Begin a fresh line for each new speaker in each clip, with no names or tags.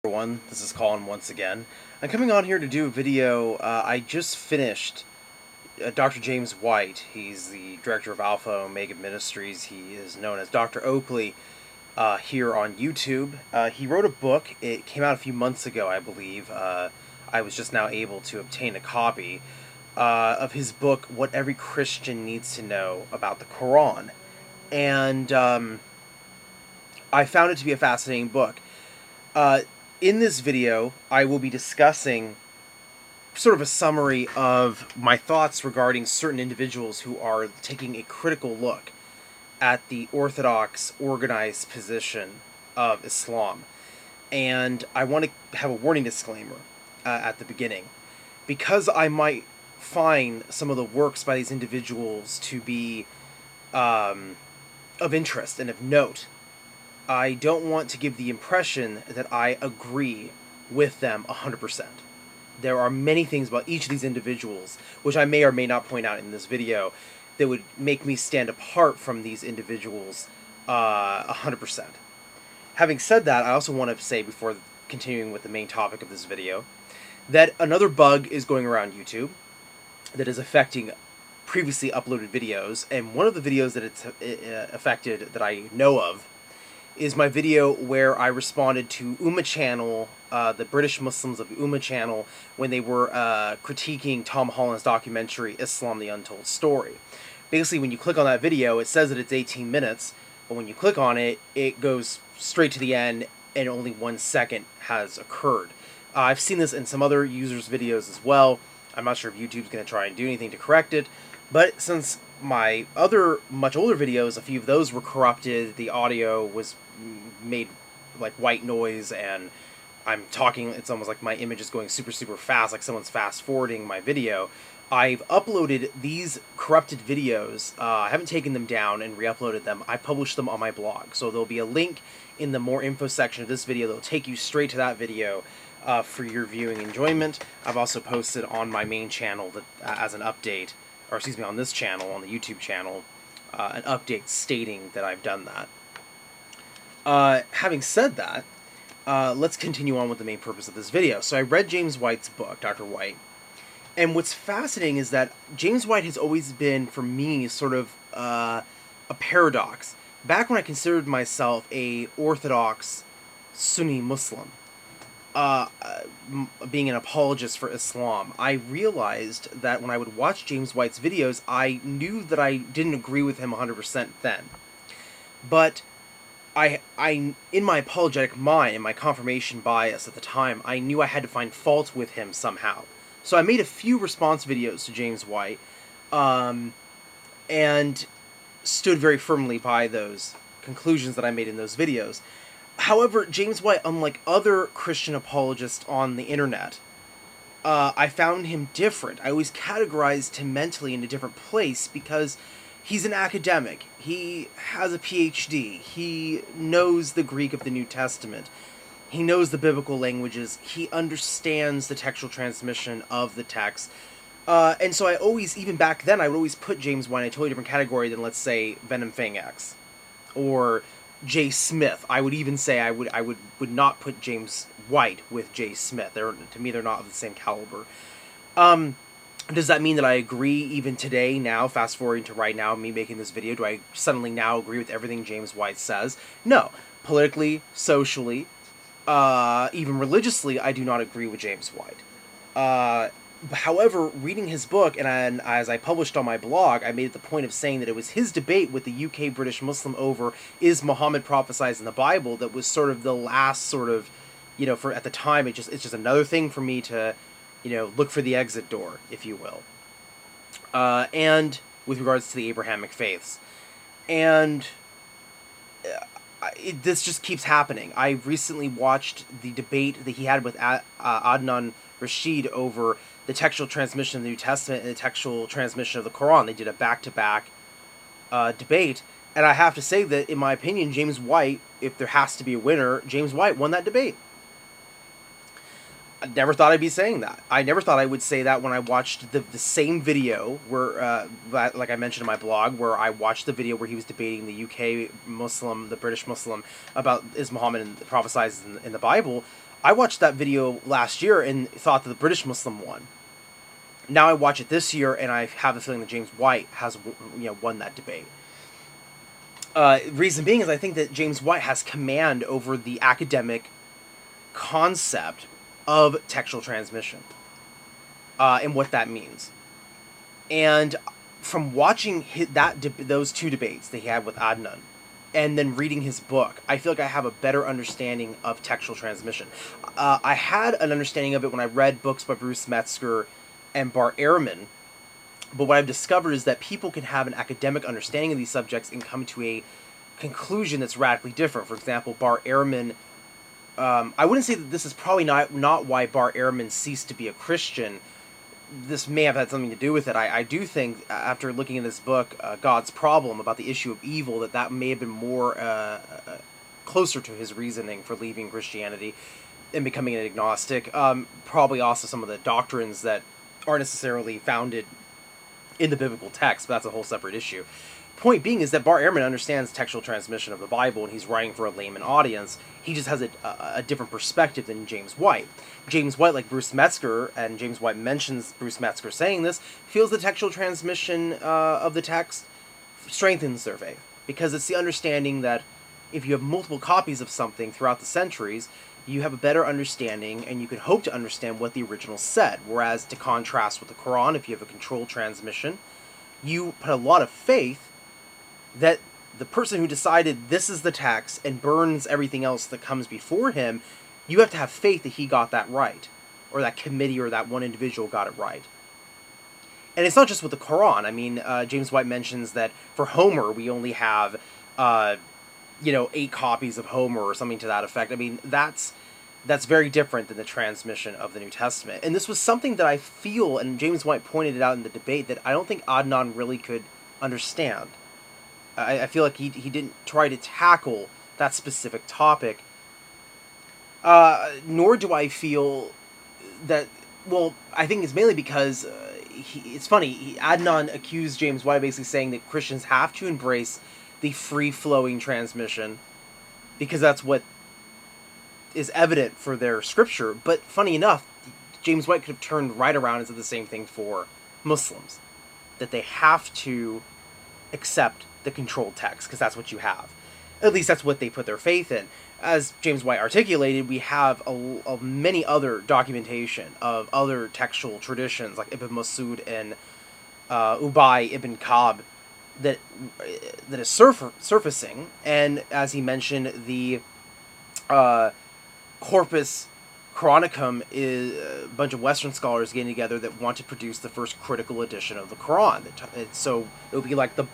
Everyone, this is Colin once again. I'm coming on here to do a video. I just finished Dr. James White. He's the director of Alpha Omega Ministries. He is known as Dr. Oakley here on YouTube. He wrote a book. It came out a few months ago, I believe. I was just now able to obtain a copy of his book, What Every Christian Needs to Know About the Quran. And I found it to be a fascinating book. In this video, I will be discussing sort of a summary of my thoughts regarding certain individuals who are taking a critical look at the orthodox, organized position of Islam. And I want to have a warning disclaimer at the beginning, because I might find some of the works by these individuals to be of interest and of note. I don't want to give the impression that I agree with them 100%. There are many things about each of these individuals, which I may or may not point out in this video, that would make me stand apart from these individuals 100%. Having said that, I also want to say, before continuing with the main topic of this video, that another bug is going around YouTube that is affecting previously uploaded videos, and one of the videos that it's affected that I know of is my video where I responded to Ummah Channel, the British Muslims of Ummah Channel, when they were critiquing Tom Holland's documentary, Islam: The Untold Story. Basically, when you click on that video, it says that it's 18 minutes, but when you click on it, it goes straight to the end, and only 1 second has occurred. I've seen this in some other users' videos as well. I'm not sure if YouTube's going to try and do anything to correct it, but since my other, much older videos, a few of those were corrupted, the audio was made like white noise, and I'm talking, it's almost like my image is going super fast, like someone's fast forwarding my video. I've uploaded these corrupted videos. I haven't taken them down and re-uploaded them. I published them on my blog, so there'll be a link in the more info section of this video that'll take you straight to that video for your viewing enjoyment. I've also posted on my main channel that as an update, or excuse me, on this channel, on the YouTube channel, an update stating that I've done that. Having said that, let's continue on with the main purpose of this video. So I read James White's book, Dr. White, and what's fascinating is that James White has always been, for me, sort of a paradox. Back when I considered myself a Orthodox Sunni Muslim, being an apologist for Islam, I realized that when I would watch James White's videos, I knew that I didn't agree with him 100% then. But I, in my apologetic mind, in my confirmation bias at the time, I knew I had to find fault with him somehow. So I made a few response videos to James White, and stood very firmly by those conclusions that I made in those videos. However, James White, unlike other Christian apologists on the internet, I found him different. I always categorized him mentally in a different place because he's an academic. He has a PhD. He knows the Greek of the New Testament. He knows the biblical languages. He understands the textual transmission of the text. And so I always, even back then, I would always put James White in a totally different category than, let's say, Venom Fang X or J. Smith. I would even say I would not put James White with J. Smith. To me, they're not of the same caliber. Does that mean that I agree even today, now, fast forwarding to right now, me making this video? Do I suddenly now agree with everything James White says? No. Politically, socially, even religiously, I do not agree with James White. However, reading his book, and as I published on my blog, I made it the point of saying that it was his debate with the UK British Muslim over, is Muhammad prophesied in the Bible, that was sort of the last sort of, for at the time, it's just another thing for me to, look for the exit door, if you will. And with regards to the Abrahamic faiths. And this just keeps happening. I recently watched the debate that he had with Adnan Rashid over the textual transmission of the New Testament and the textual transmission of the Quran. They did a back-to-back debate, and I have to say that, in my opinion, James White, if there has to be a winner, James White won that debate. I never thought I'd be saying that. I never thought I would say that when I watched the same video where, like I mentioned in my blog, where I watched the video where he was debating the UK Muslim, the British Muslim, about is Muhammad prophesied in the Bible. I watched that video last year and thought that the British Muslim won. Now I watch it this year, and I have the feeling that James White has, won that debate. Reason being is I think that James White has command over the academic concept of textual transmission, and what that means. And from watching those two debates that he had with Adnan, and then reading his book, I feel like I have a better understanding of textual transmission. I had an understanding of it when I read books by Bruce Metzger and Bart Ehrman, but what I've discovered is that people can have an academic understanding of these subjects and come to a conclusion that's radically different. For example, Bart Ehrman, I wouldn't say that this is probably not why Bart Ehrman ceased to be a Christian. This may have had something to do with it. I do think, after looking at this book, God's Problem, about the issue of evil, that may have been more closer to his reasoning for leaving Christianity and becoming an agnostic. Probably also some of the doctrines that aren't necessarily founded in the biblical text, but that's a whole separate issue. Point being is that Bart Ehrman understands textual transmission of the Bible, and he's writing for a layman audience. He just has a different perspective than James White. James White, like Bruce Metzger, and James White mentions Bruce Metzger saying this, feels the textual transmission of the text strengthens their faith, because it's the understanding that if you have multiple copies of something throughout the centuries, you have a better understanding, and you can hope to understand what the original said. Whereas, to contrast with the Quran, if you have a controlled transmission, you put a lot of faith that the person who decided this is the text and burns everything else that comes before him, you have to have faith that he got that right, or that committee or that one individual got it right. And it's not just with the Quran. I mean, James White mentions that for Homer, we only have 8 copies of Homer or something to that effect. I mean, that's very different than the transmission of the New Testament. And this was something that I feel, and James White pointed it out in the debate, that I don't think Adnan really could understand. I feel like he didn't try to tackle that specific topic. Nor do I feel that, well, I think it's mainly because, it's funny, Adnan accused James White of basically saying that Christians have to embrace the free-flowing transmission, because that's what is evident for their scripture. But funny enough, James White could have turned right around and said the same thing for Muslims, that they have to accept the controlled text, because that's what you have. At least that's what they put their faith in. As James White articulated, we have many other documentation of other textual traditions, like Ibn Masud and Ubay ibn Ka'b, that is surfacing. And as he mentioned, the Corpus Quranicum is a bunch of Western scholars getting together that want to produce the first critical edition of the Quran. So it would be like the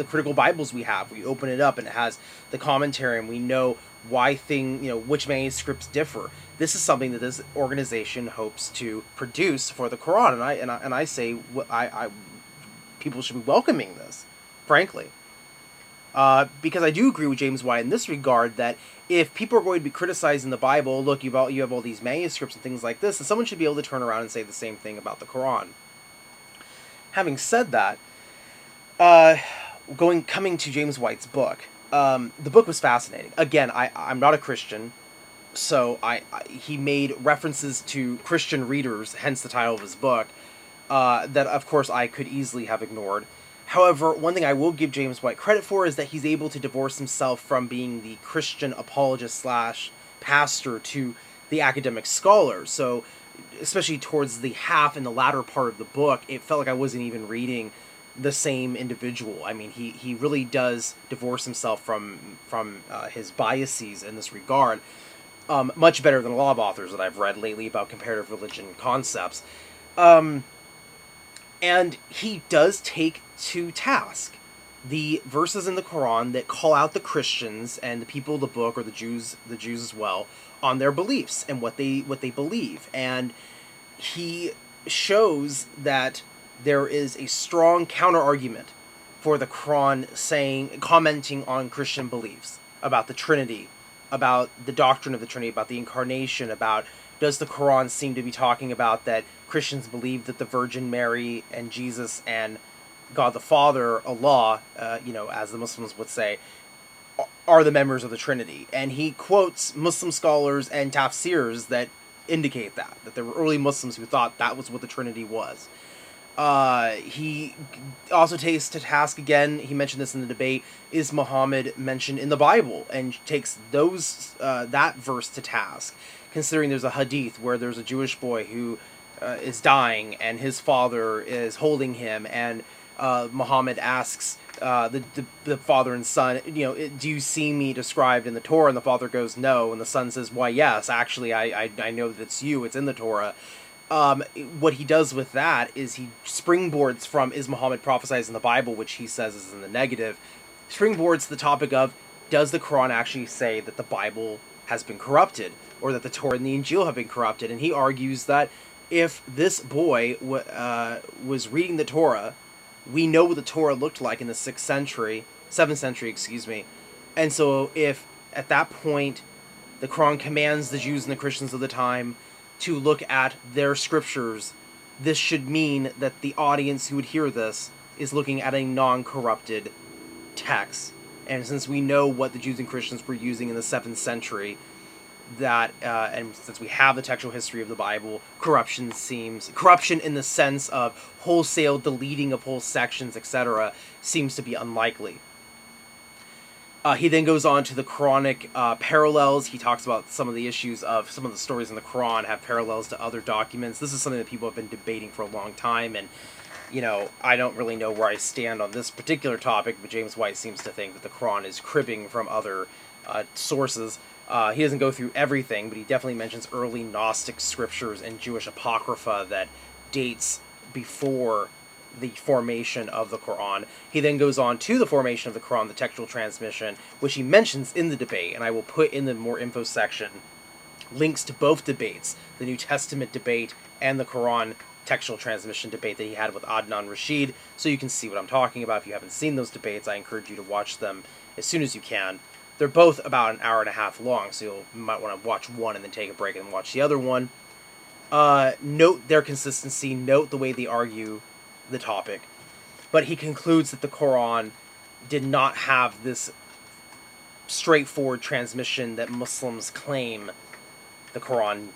critical Bibles we have. We open it up and it has the commentary, and we know why which manuscripts differ. This is something that this organization hopes to produce for the Quran, and I say people should be welcoming this, frankly. Because I do agree with James White in this regard, that if people are going to be criticizing the Bible, look, you have all these manuscripts and things like this, and someone should be able to turn around and say the same thing about the Quran. Having said that, coming to James White's book, the book was fascinating. Again, I'm not a Christian, so he made references to Christian readers, hence the title of his book, that of course I could easily have ignored. However, one thing I will give James White credit for is that he's able to divorce himself from being the Christian apologist / pastor to the academic scholar. So, especially towards the half and the latter part of the book, it felt like I wasn't even reading the same individual. I mean, he really does divorce himself from his biases in this regard, much better than a lot of authors that I've read lately about comparative religion concepts. And he does take to task the verses in the Quran that call out the Christians and the people of the book, or the Jews as well, on their beliefs and what they believe. And he shows that there is a strong counter-argument for the Quran commenting on Christian beliefs about the Trinity, about the doctrine of the Trinity, about the Incarnation, about does the Quran seem to be talking about that Christians believe that the Virgin Mary and Jesus and God the Father, Allah, as the Muslims would say, are the members of the Trinity. And he quotes Muslim scholars and tafsirs that indicate that there were early Muslims who thought that was what the Trinity was. He also takes to task again, he mentioned this in the debate, is Muhammad mentioned in the Bible, and takes those that verse to task, considering there's a hadith where there's a Jewish boy who is dying and his father is holding him, and Muhammad asks the father and son, do you see me described in the Torah? And the father goes, no, and the son says, why, yes, actually I know that it's you, it's in the Torah. What he does with that is he springboards from is Muhammad prophesied in the Bible, which he says is in the negative, springboards to the topic of, does the Quran actually say that the Bible has been corrupted, or that the Torah and the Injil have been corrupted? And he argues that if this boy was reading the Torah, we know what the Torah looked like in the 7th century, and so if at that point the Quran commands the Jews and the Christians of the time to look at their scriptures, this should mean that the audience who would hear this is looking at a non-corrupted text. And since we know what the Jews and Christians were using in the 7th century, and since we have the textual history of the Bible, corruption in the sense of wholesale deleting of whole sections, etc., seems to be unlikely. He then goes on to the Quranic parallels. He talks about some of the issues of some of the stories in the Quran have parallels to other documents. This is something that people have been debating for a long time, and I don't really know where I stand on this particular topic, but James White seems to think that the Quran is cribbing from other sources. He doesn't go through everything, but he definitely mentions early Gnostic scriptures and Jewish apocrypha that dates before the formation of the Quran. He then goes on to the formation of the Quran, the textual transmission, which he mentions in the debate, and I will put in the more info section links to both debates, the New Testament debate and the Quran textual transmission debate that he had with Adnan Rashid, so you can see what I'm talking about. If you haven't seen those debates, I encourage you to watch them as soon as you can. They're both about an hour and a half long, so you might want to watch one and then take a break and watch the other one. Note their consistency, note the way they argue the topic, but he concludes that the Quran did not have this straightforward transmission that Muslims claim the Quran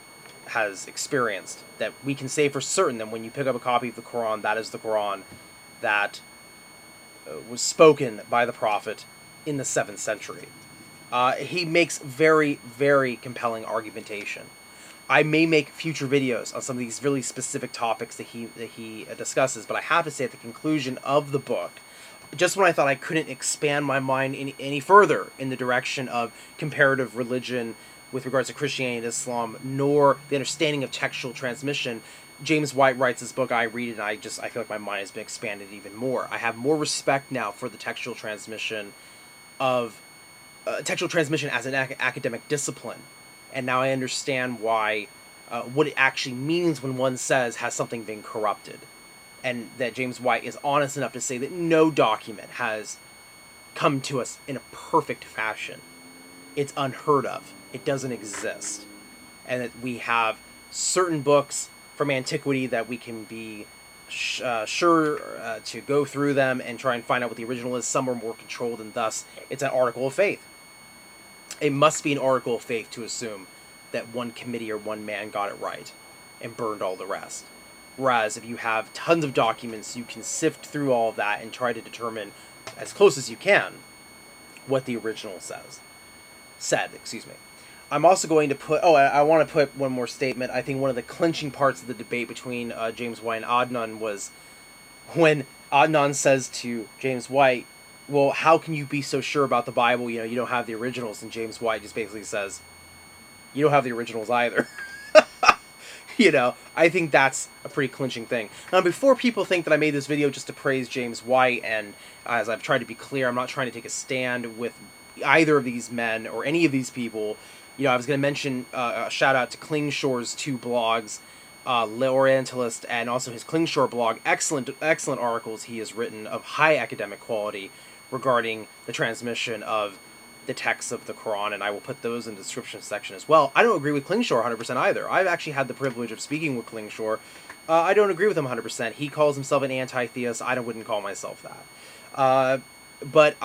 has experienced. That we can say for certain that when you pick up a copy of the Quran, that is the Quran that was spoken by the Prophet in the 7th century. He makes very, very compelling argumentation. I may make future videos on some of these really specific topics that he discusses, but I have to say at the conclusion of the book, just when I thought I couldn't expand my mind any further in the direction of comparative religion with regards to Christianity and Islam, nor the understanding of textual transmission, James White writes this book, I read it, and I feel like my mind has been expanded even more. I have more respect now for the textual transmission as an academic discipline. And now I understand why, what it actually means when one says, has something been corrupted? And that James White is honest enough to say that no document has come to us in a perfect fashion. It's unheard of. It doesn't exist. And that we have certain books from antiquity that we can be sure to go through them and try and find out what the original is. Some are more controlled, and thus it's an article of faith. It must be an article of faith to assume that one committee or one man got it right and burned all the rest. Whereas if you have tons of documents, you can sift through all of that and try to determine, as close as you can, what the original said. I'm also going to put, I want to put one more statement. I think one of the clinching parts of the debate between James White and Adnan was when Adnan says to James White, well, how can you be so sure about the Bible? You don't have the originals. And James White just basically says, you don't have the originals either. I think that's a pretty clinching thing. Now, before people think that I made this video just to praise James White, and as I've tried to be clear, I'm not trying to take a stand with either of these men or any of these people. I was going to mention a shout out to Klingschor's 2 blogs, L'Orientalist and also his Klingschor blog. Excellent articles he has written of high academic quality regarding the transmission of the texts of the Quran, and I will put those in the description section as well. I don't agree with Klingschor 100% either. I've actually had the privilege of speaking with Klingschor. I don't agree with him 100%. He calls himself an anti-theist. I wouldn't call myself that. But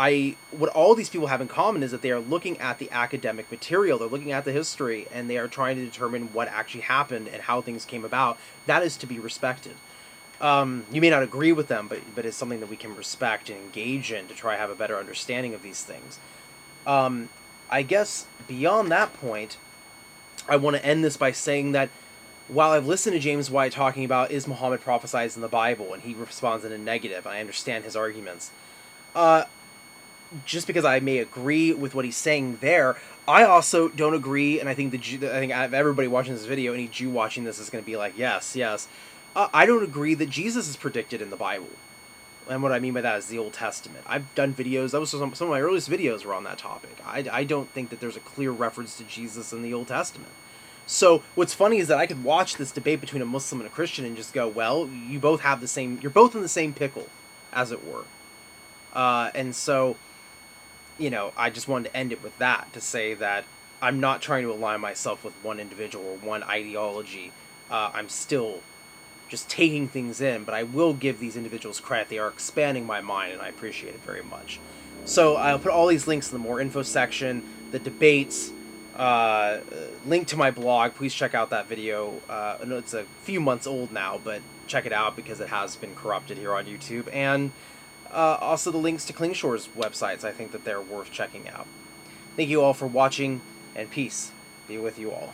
what all these people have in common is that they are looking at the academic material, they're looking at the history, and they are trying to determine what actually happened and how things came about. That is to be respected. You may not agree with them, but it's something that we can respect and engage in to try to have a better understanding of these things. I guess beyond that point, I want to end this by saying that while I've listened to James White talking about is Muhammad prophesied in the Bible, and he responds in a negative, and I understand his arguments, just because I may agree with what he's saying there, I also don't agree, and I think everybody watching this video, any Jew watching this is going to be like, yes, yes. I don't agree that Jesus is predicted in the Bible. And what I mean by that is the Old Testament. I've done videos, that was some of my earliest videos were on that topic. I don't think that there's a clear reference to Jesus in the Old Testament. So what's funny is that I could watch this debate between a Muslim and a Christian and just go, well, you're both in the same pickle, as it were. And so, I just wanted to end it with that, to say that I'm not trying to align myself with one individual or one ideology. I'm still just taking things in, but I will give these individuals credit. They are expanding my mind, and I appreciate it very much. So I'll put all these links in the more info section, the debates, link to my blog. Please check out that video. I know it's a few months old now, but check it out because it has been corrupted here on YouTube. And also the links to Klingschor's websites. I think that they're worth checking out. Thank you all for watching, and peace be with you all.